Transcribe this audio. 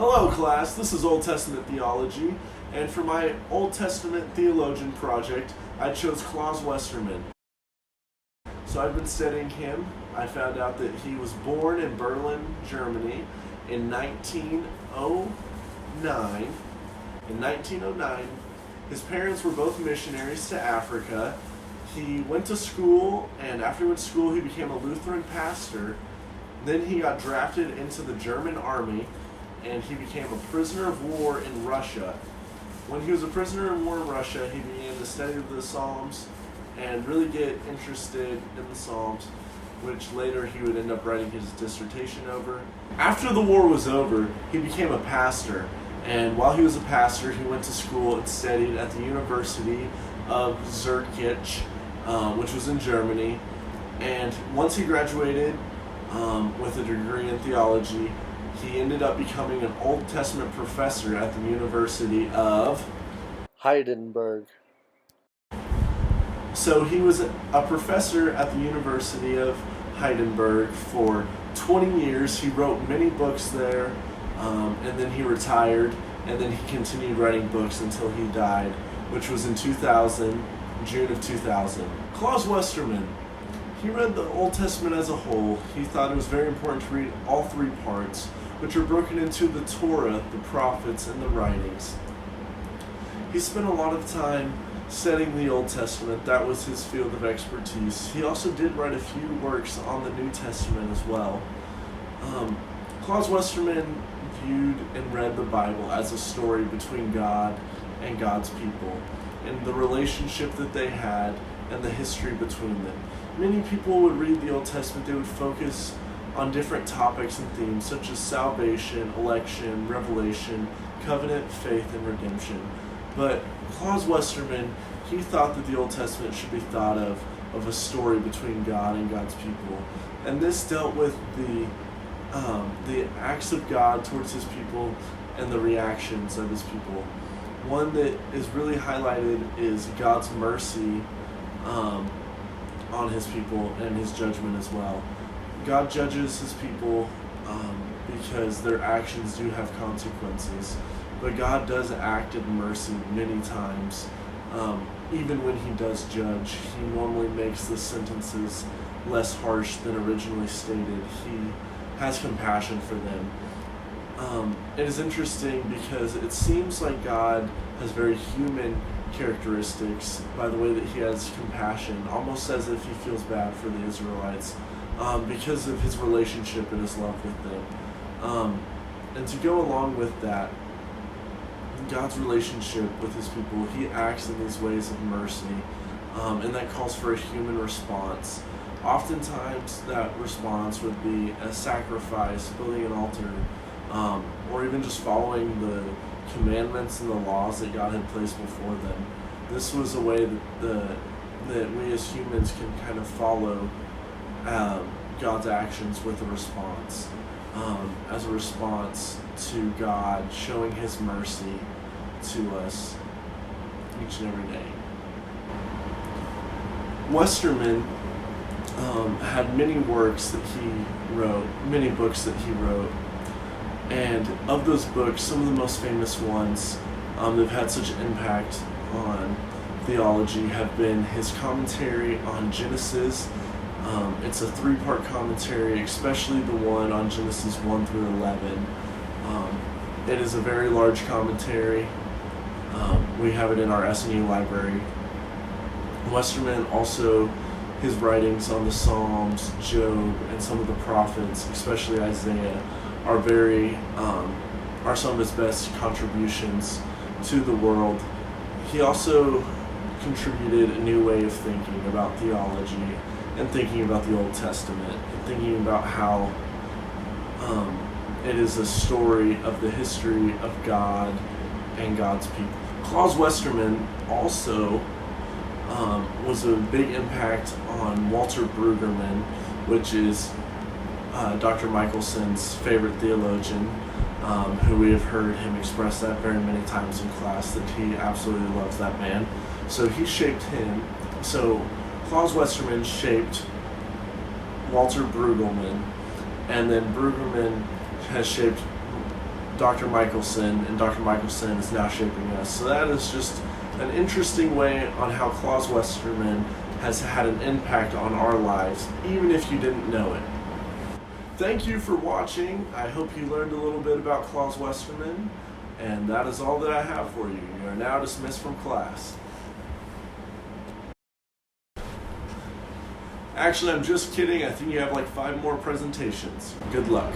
Hello class, this is Old Testament Theology, and for my Old Testament Theologian project, I chose Claus Westermann. So I've been studying him. I found out that he was born in Berlin, Germany in 1909. In 1909, his parents were both missionaries to Africa. He went to school, and after he went to school, he became a Lutheran pastor. Then he got drafted into the German army, and he became a prisoner of war in Russia. When he was a prisoner of war in Russia, he began to study the Psalms and really get interested in the Psalms, which later he would end up writing his dissertation over. After the war was over, he became a pastor, and while he was a pastor, he went to school and studied at the University of Zurich, which was in Germany. And once he graduated with a degree in theology, he ended up becoming an Old Testament professor at the University of Heidelberg. So he was a professor at the University of Heidelberg for 20 years. He wrote many books there, and then he retired, and then he continued writing books until he died, which was in 2000, June of 2000. Claus Westermann, he read the Old Testament as a whole. He thought it was very important to read all three parts, which are broken into the Torah, the prophets, and the writings. He spent a lot of time studying the Old Testament. That was his field of expertise. He also did write a few works on the New Testament as well. Claus Westermann viewed and read the Bible as a story between God and God's people, and the relationship that they had and the history between them. Many people would read the Old Testament, they would focus on different topics and themes such as salvation, election, revelation, covenant, faith, and redemption. But Claus Westermann, he thought that the Old Testament should be thought of a story between God and God's people. And this dealt with the acts of God towards his people and the reactions of his people. One that is really highlighted is God's mercy on his people and his judgment as well. God judges his people because their actions do have consequences, but God does act in mercy many times. Even when he does judge, he normally makes the sentences less harsh than originally stated. He has compassion for them. It is interesting because it seems like God has very human characteristics by the way that he has compassion, almost as if he feels bad for the Israelites because of his relationship and his love with them. And to go along with that, God's relationship with his people, he acts in these ways of mercy, and that calls for a human response. Oftentimes that response would be a sacrifice, building an altar, or even just following the commandments and the laws that God had placed before them. This was a way that we as humans can kind of follow God's actions with a response, as a response to God showing his mercy to us each and every day. Westermann had many works that he wrote, many books that he wrote, and of those books, some of the most famous ones that have had such impact on theology have been his commentary on Genesis. It's a three-part commentary, especially the one on Genesis 1 through 11. It is a very large commentary. We have it in our S&U library. Westermann also, his writings on the Psalms, Job, and some of the prophets, especially Isaiah, are some of his best contributions to the world. He also contributed a new way of thinking about theology and thinking about the Old Testament, and thinking about how it is a story of the history of God and God's people. Claus Westermann also was a big impact on Walter Brueggemann, which is Dr. Michelson's favorite theologian, who we have heard him express that very many times in class, that he absolutely loves that man. So he shaped him. So Claus Westermann shaped Walter Brueggemann, and then Brueggemann has shaped Dr. Michelson, and Dr. Michelson is now shaping us. So that is just an interesting way on how Claus Westermann has had an impact on our lives, even if you didn't know it. Thank you for watching. I hope you learned a little bit about Claus Westermann, and that is all that I have for you. You are now dismissed from class. Actually, I'm just kidding. I think you have like 5 more presentations. Good luck.